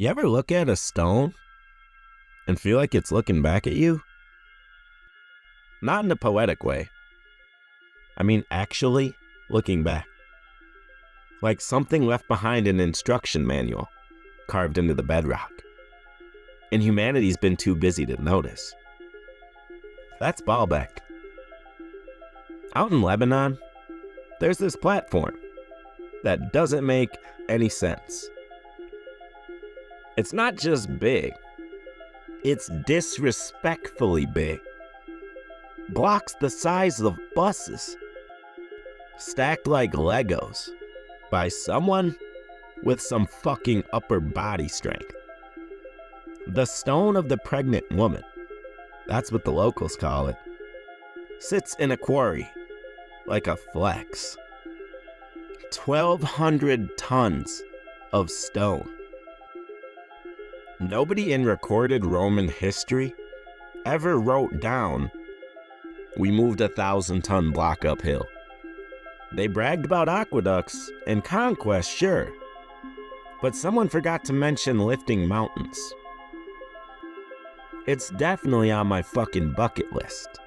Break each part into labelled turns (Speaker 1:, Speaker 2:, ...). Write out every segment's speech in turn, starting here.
Speaker 1: You ever look at a stone and feel like it's looking back at you? Not in a poetic way. I mean actually looking back. Like something left behind in an instruction manual carved into the bedrock. And humanity's been too busy to notice. That's Baalbek. Out in Lebanon, there's this platform that doesn't make any sense. It's not just big, it's disrespectfully big. Blocks the size of buses, stacked like Legos by someone with some fucking upper body strength. The stone of the pregnant woman, that's what the locals call it, sits in a quarry like a flex. 1,200 tons of stone. Nobody in recorded Roman history ever wrote down, "We moved a 1,000-ton block uphill." They bragged about aqueducts and conquest, sure, but someone forgot to mention lifting mountains. It's definitely on my fucking bucket list.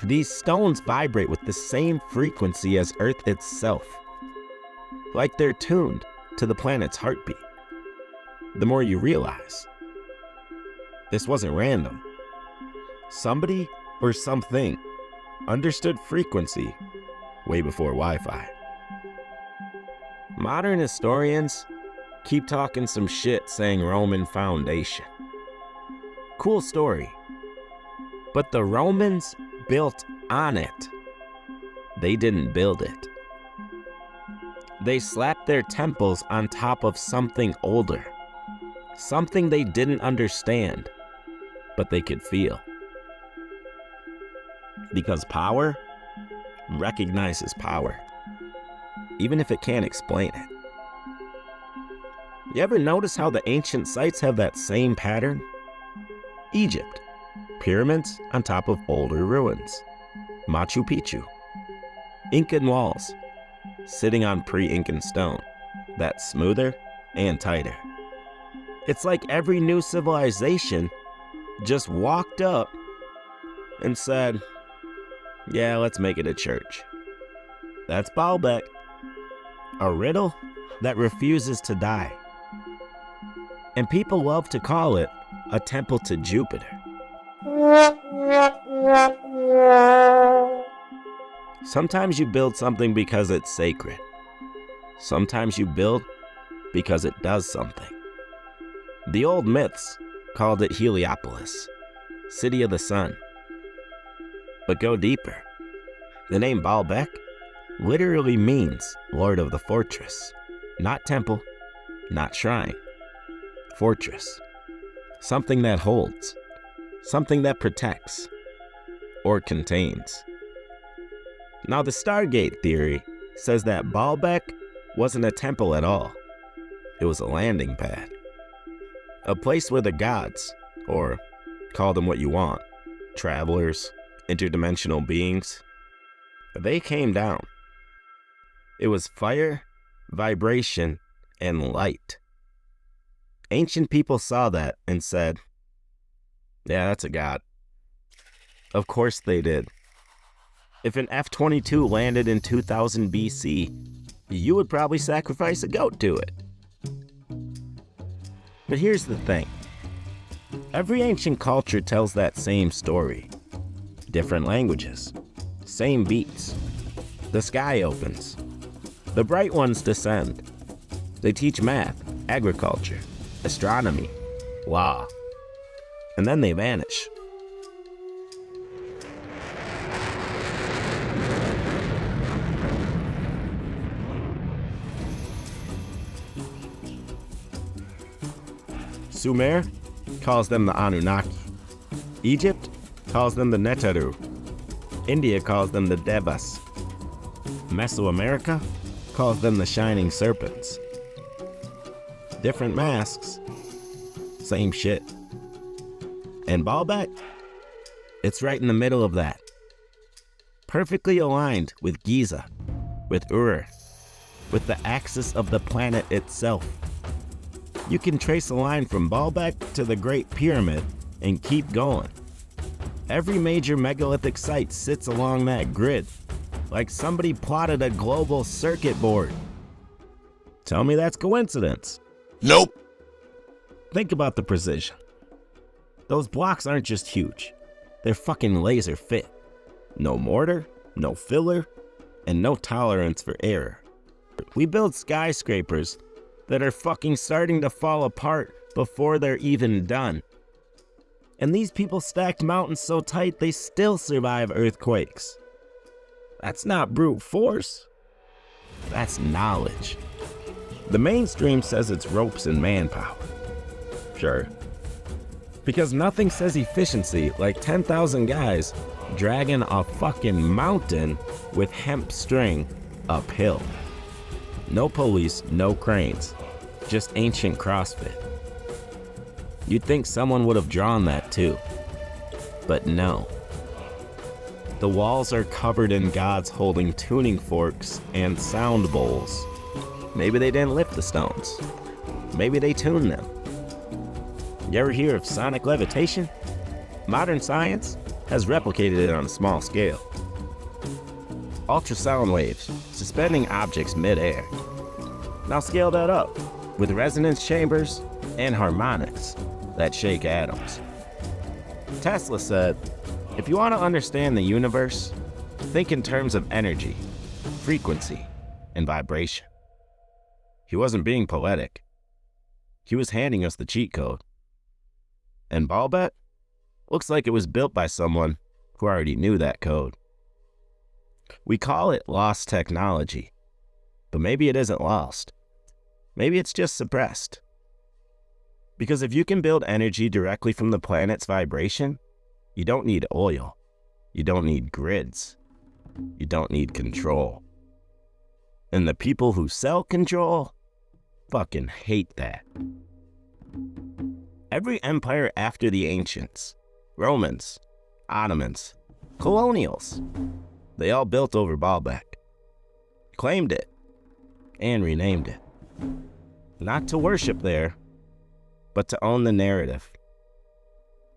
Speaker 1: These stones vibrate with the same frequency as Earth itself, like they're tuned to the planet's heartbeat. The more you realize, this wasn't random. Somebody or something understood frequency way before Wi-Fi. Modern historians keep talking some shit saying Roman foundation. Cool story. But the Romans built on it. They didn't build it. They slapped their temples on top of something older. Something they didn't understand, but they could feel. Because power recognizes power, even if it can't explain it. You ever notice how the ancient sites have that same pattern? Egypt, pyramids on top of older ruins. Machu Picchu, Incan walls, sitting on pre-Incan stone, that's smoother and tighter. It's like every new civilization just walked up and said, yeah, let's make it a church. That's Baalbek, a riddle that refuses to die. And people love to call it a temple to Jupiter. Sometimes you build something because it's sacred. Sometimes you build because it does something. The old myths called it Heliopolis, city of the sun. But go deeper. The name Baalbek literally means Lord of the Fortress. Not temple, not shrine. Fortress. Something that holds. Something that protects. Or contains. Now the Stargate theory says that Baalbek wasn't a temple at all. It was a landing pad. A place where the gods, or call them what you want, travelers, interdimensional beings, they came down. It was fire, vibration, and light. Ancient people saw that and said, yeah, that's a god. Of course they did. If an F-22 landed in 2000 BC, you would probably sacrifice a goat to it. But here's the thing. Every ancient culture tells that same story. Different languages. Same beats. The sky opens. The bright ones descend. They teach math, agriculture, astronomy, law. And then they vanish. Sumer calls them the Anunnaki. Egypt calls them the Neteru. India calls them the Devas. Mesoamerica calls them the Shining Serpents. Different masks, same shit. And Baalbek, it's right in the middle of that. Perfectly aligned with Giza, with Ur, with the axis of the planet itself. You can trace a line from Baalbek to the Great Pyramid and keep going. Every major megalithic site sits along that grid, like somebody plotted a global circuit board. Tell me that's coincidence.
Speaker 2: Nope.
Speaker 1: Think about the precision. Those blocks aren't just huge. They're fucking laser fit. No mortar, no filler, and no tolerance for error. We build skyscrapers that are fucking starting to fall apart before they're even done. And these people stacked mountains so tight they still survive earthquakes. That's not brute force. That's knowledge. The mainstream says it's ropes and manpower. Sure. Because nothing says efficiency like 10,000 guys dragging a fucking mountain with hemp string uphill. No pulleys, no cranes, just ancient CrossFit. You'd think someone would have drawn that too, but no. The walls are covered in gods holding tuning forks and sound bowls. Maybe they didn't lift the stones. Maybe they tuned them. You ever hear of sonic levitation? Modern science has replicated it on a small scale. Ultrasound waves, suspending objects mid-air. Now scale that up with resonance chambers and harmonics that shake atoms. Tesla said, if you want to understand the universe, think in terms of energy, frequency, and vibration. He wasn't being poetic. He was handing us the cheat code. And Baalbek looks like it was built by someone who already knew that code. We call it lost technology, but maybe it isn't lost. Maybe it's just suppressed. Because if you can build energy directly from the planet's vibration, you don't need oil. You don't need grids. You don't need control. And the people who sell control fucking hate that. Every empire after the ancients, Romans, Ottomans, colonials, they all built over Baalbek, claimed it, and renamed it. Not to worship there, but to own the narrative.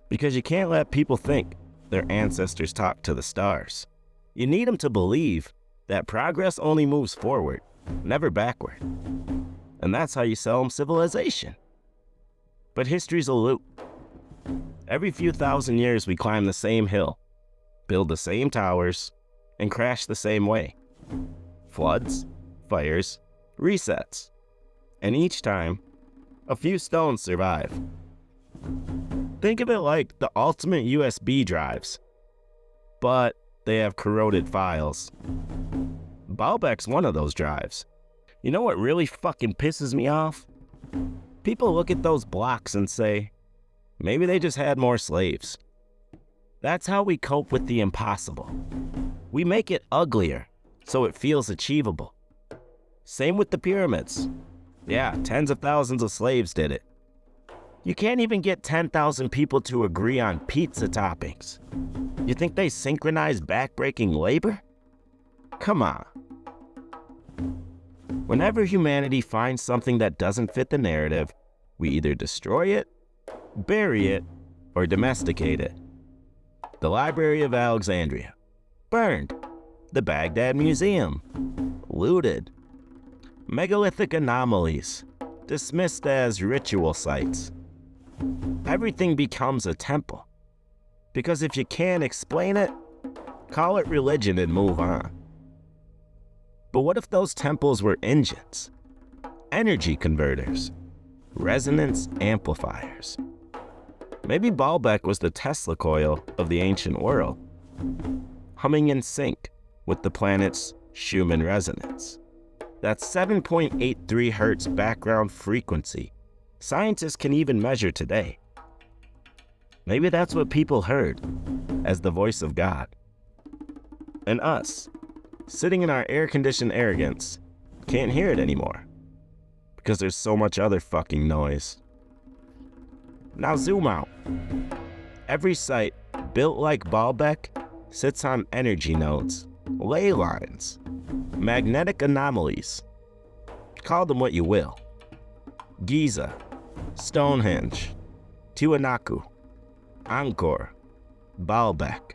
Speaker 1: Because you can't let people think their ancestors talked to the stars. You need them to believe that progress only moves forward, never backward. And that's how you sell them civilization. But history's a loop. Every few thousand years we climb the same hill, build the same towers, and crash the same way. Floods, fires, resets. And each time, a few stones survive. Think of it like the ultimate USB drives, but they have corroded files. Baalbek's one of those drives. You know what really fucking pisses me off? People look at those blocks and say, maybe they just had more slaves. That's how we cope with the impossible. We make it uglier so it feels achievable. Same with the pyramids. Yeah, tens of thousands of slaves did it. You can't even get 10,000 people to agree on pizza toppings. You think they synchronize backbreaking labor? Come on. Whenever humanity finds something that doesn't fit the narrative, we either destroy it, bury it, or domesticate it. The Library of Alexandria, burned. The Baghdad Museum, looted. Megalithic anomalies, dismissed as ritual sites. Everything becomes a temple. Because if you can't explain it, call it religion and move on. But what if those temples were engines, energy converters, resonance amplifiers? Maybe Baalbek was the Tesla coil of the ancient world, humming in sync with the planet's Schumann resonance. That's 7.83 hertz background frequency. Scientists can even measure today. Maybe that's what people heard as the voice of God. And us, sitting in our air-conditioned arrogance, can't hear it anymore because there's so much other fucking noise. Now zoom out. Every site built like Baalbek sits on energy nodes, ley lines, magnetic anomalies. Call them what you will. Giza, Stonehenge, Tiwanaku, Angkor, Baalbek,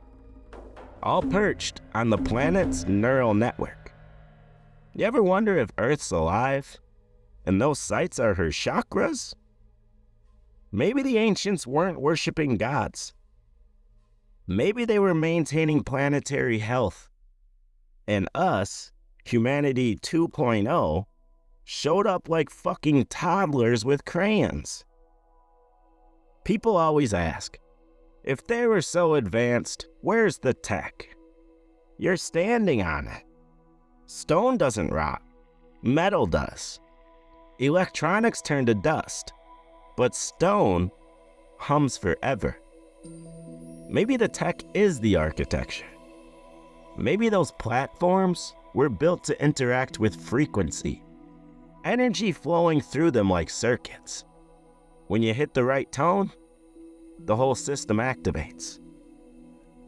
Speaker 1: all perched on the planet's neural network. You ever wonder if Earth's alive and those sites are her chakras? Maybe the ancients weren't worshiping gods. Maybe they were maintaining planetary health. And us, humanity 2.0, showed up like fucking toddlers with crayons. People always ask, if they were so advanced, where's the tech? You're standing on it. Stone doesn't rot. Metal does. Electronics turn to dust. But stone hums forever. Maybe the tech is the architecture. Maybe those platforms were built to interact with frequency. Energy flowing through them like circuits. When you hit the right tone, the whole system activates.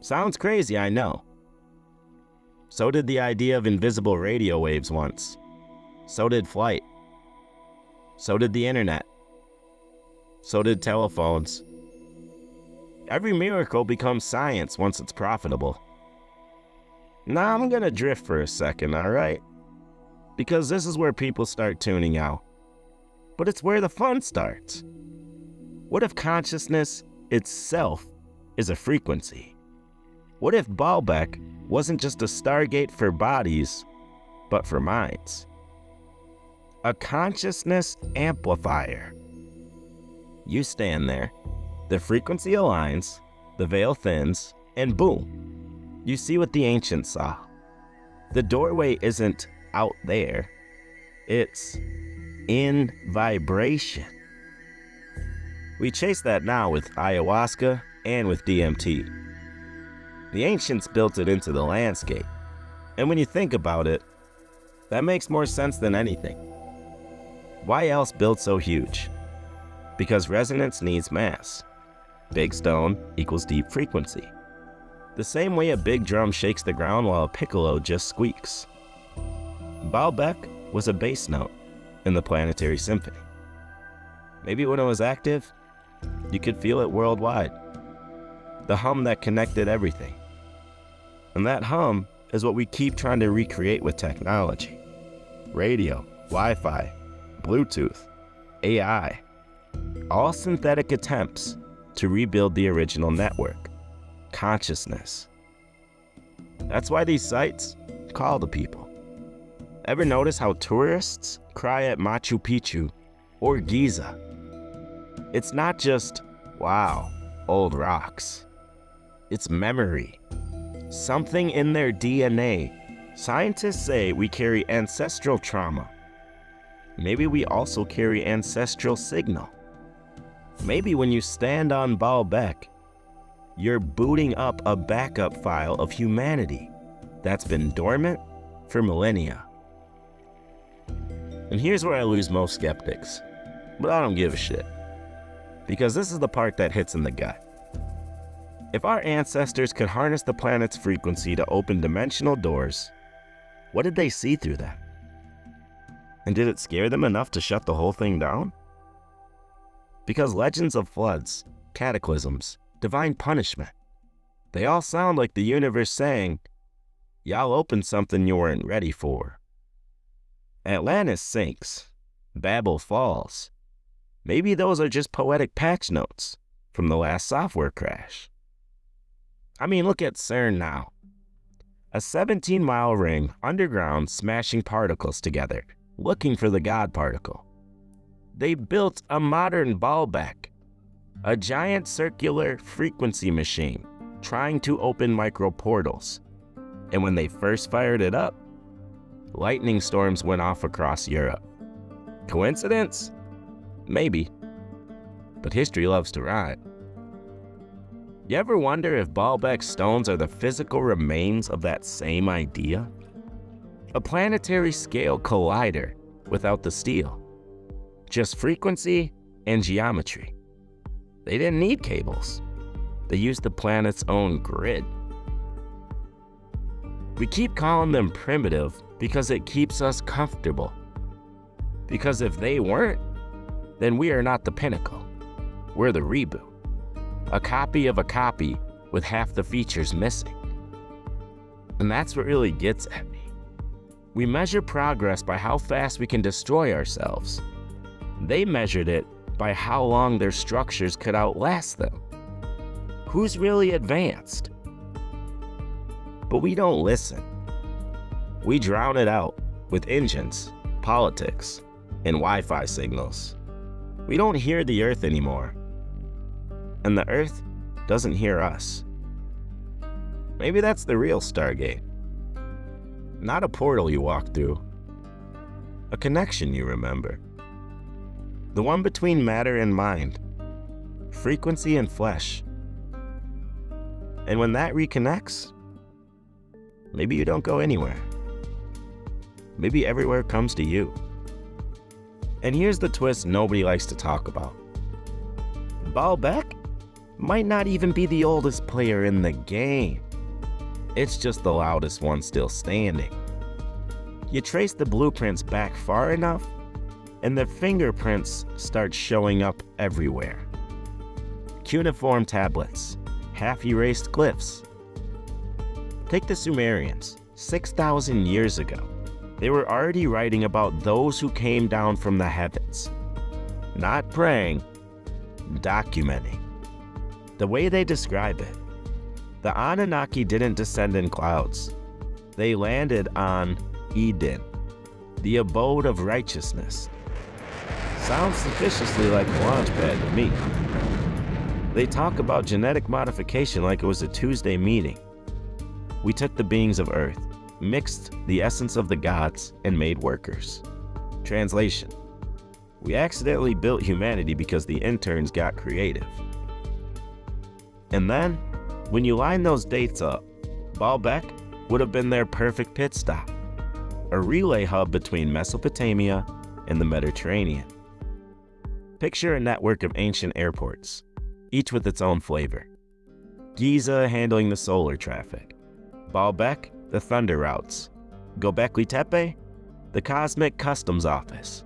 Speaker 1: Sounds crazy, I know. So did the idea of invisible radio waves once. So did flight. So did the internet. So did telephones. Every miracle becomes science once it's profitable. Now I'm gonna drift for a second, alright? Because this is where people start tuning out. But it's where the fun starts. What if consciousness itself is a frequency? What if Baalbek wasn't just a stargate for bodies, but for minds? A consciousness amplifier. You stand there, the frequency aligns, the veil thins, and boom, you see what the ancients saw. The doorway isn't out there, it's in vibration. We chase that now with ayahuasca and with DMT. The ancients built it into the landscape, and when you think about it, that makes more sense than anything. Why else build so huge? Because resonance needs mass. Big stone equals deep frequency. The same way a big drum shakes the ground while a piccolo just squeaks. Baalbek was a bass note in the planetary symphony. Maybe when it was active, you could feel it worldwide. The hum that connected everything. And that hum is what we keep trying to recreate with technology. Radio, Wi-Fi, Bluetooth, AI. All synthetic attempts to rebuild the original network, consciousness. That's why these sites call the people. Ever notice how tourists cry at Machu Picchu or Giza? It's not just, wow, old rocks. It's memory. Something in their DNA. Scientists say we carry ancestral trauma. Maybe we also carry ancestral signal. Maybe when you stand on Baalbek, you're booting up a backup file of humanity that's been dormant for millennia. And here's where I lose most skeptics, but I don't give a shit. Because this is the part that hits in the gut. If our ancestors could harness the planet's frequency to open dimensional doors, what did they see through them? And did it scare them enough to shut the whole thing down? Because legends of floods, cataclysms, divine punishment, they all sound like the universe saying, y'all opened something you weren't ready for. Atlantis sinks, Babel falls. Maybe those are just poetic patch notes from the last software crash. I mean, look at CERN now. A 17-mile ring underground smashing particles together, looking for the God particle. They built a modern Baalbek, a giant circular frequency machine trying to open microportals. And when they first fired it up, lightning storms went off across Europe. Coincidence? Maybe. But history loves to rhyme. You ever wonder if Baalbek stones are the physical remains of that same idea? A planetary scale collider without the steel. Just frequency and geometry. They didn't need cables. They used the planet's own grid. We keep calling them primitive because it keeps us comfortable. Because if they weren't, then we are not the pinnacle. We're the reboot. A copy of a copy with half the features missing. And that's what really gets at me. We measure progress by how fast we can destroy ourselves. They measured it by how long their structures could outlast them. Who's really advanced? But we don't listen. We drown it out with engines, politics, and Wi-Fi signals. We don't hear the Earth anymore. And the Earth doesn't hear us. Maybe that's the real Stargate. Not a portal you walk through. A connection you remember. The one between matter and mind. Frequency and flesh. And when that reconnects, maybe you don't go anywhere. Maybe everywhere comes to you. And here's the twist nobody likes to talk about. Baalbek might not even be the oldest player in the game. It's just the loudest one still standing. You trace the blueprints back far enough, and the fingerprints start showing up everywhere. Cuneiform tablets, half-erased glyphs. Take the Sumerians, 6,000 years ago. They were already writing about those who came down from the heavens. Not praying, documenting. The way they describe it, the Anunnaki didn't descend in clouds. They landed on Eden, the abode of righteousness. Sounds suspiciously like a launch pad to me. They talk about genetic modification like it was a Tuesday meeting. We took the beings of Earth, mixed the essence of the gods, and made workers. Translation: we accidentally built humanity because the interns got creative. And then, when you line those dates up, Baalbek would have been their perfect pit stop, a relay hub between Mesopotamia and the Mediterranean. Picture a network of ancient airports, each with its own flavor. Giza handling the solar traffic, Baalbek the thunder routes, Göbekli Tepe the cosmic customs office.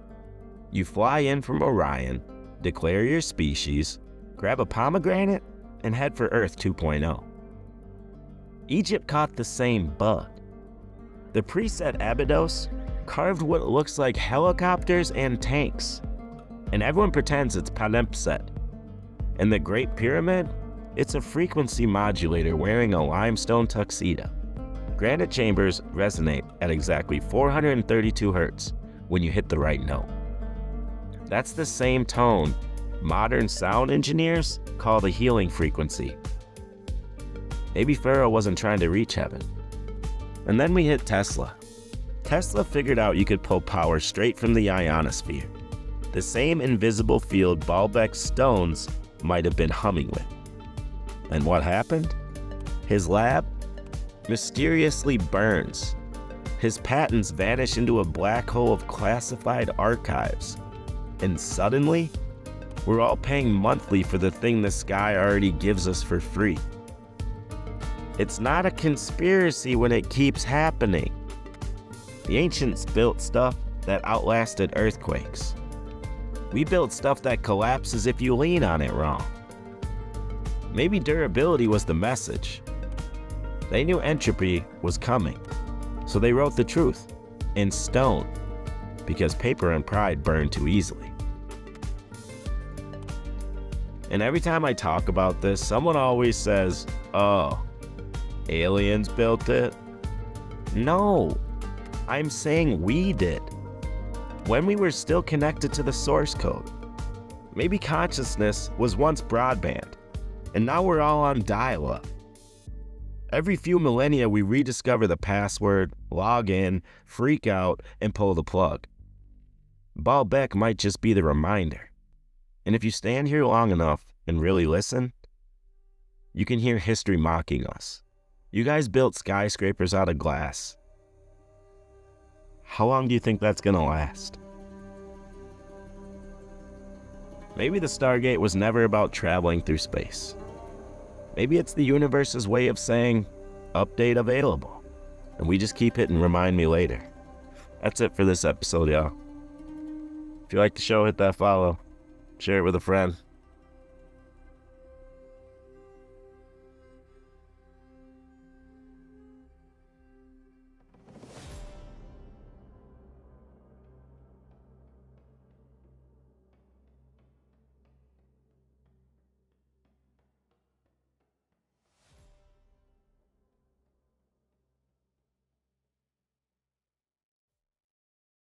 Speaker 1: You fly in from Orion, declare your species, grab a pomegranate, and head for Earth 2.0. Egypt caught the same bug. The preset Abydos carved what looks like helicopters and tanks, and everyone pretends it's palimpsest. And the Great Pyramid, it's a frequency modulator wearing a limestone tuxedo. Granite chambers resonate at exactly 432 Hz when you hit the right note. That's the same tone modern sound engineers call the healing frequency. Maybe Pharaoh wasn't trying to reach heaven. And then we hit Tesla. Tesla figured out you could pull power straight from the ionosphere, the same invisible field Baalbek's stones might have been humming with. And what happened? His lab mysteriously burns. His patents vanish into a black hole of classified archives. And suddenly, we're all paying monthly for the thing the sky already gives us for free. It's not a conspiracy when it keeps happening. The ancients built stuff that outlasted earthquakes. We built stuff that collapses if you lean on it wrong. Maybe durability was the message. They knew entropy was coming, so they wrote the truth in stone, because paper and pride burn too easily. And every time I talk about this, someone always says, "Oh, aliens built it?" No, I'm saying we did. When we were still connected to the source code. Maybe consciousness was once broadband, and now we're all on dial-up. Every few millennia we rediscover the password, log in, freak out, and pull the plug. Baalbek might just be the reminder. And if you stand here long enough and really listen, you can hear history mocking us. You guys built skyscrapers out of glass. How long do you think that's gonna last? Maybe the Stargate was never about traveling through space. Maybe it's the universe's way of saying, update available. And we just keep hitting remind me later. That's it for this episode, y'all. If you like the show, hit that follow. Share it with a friend.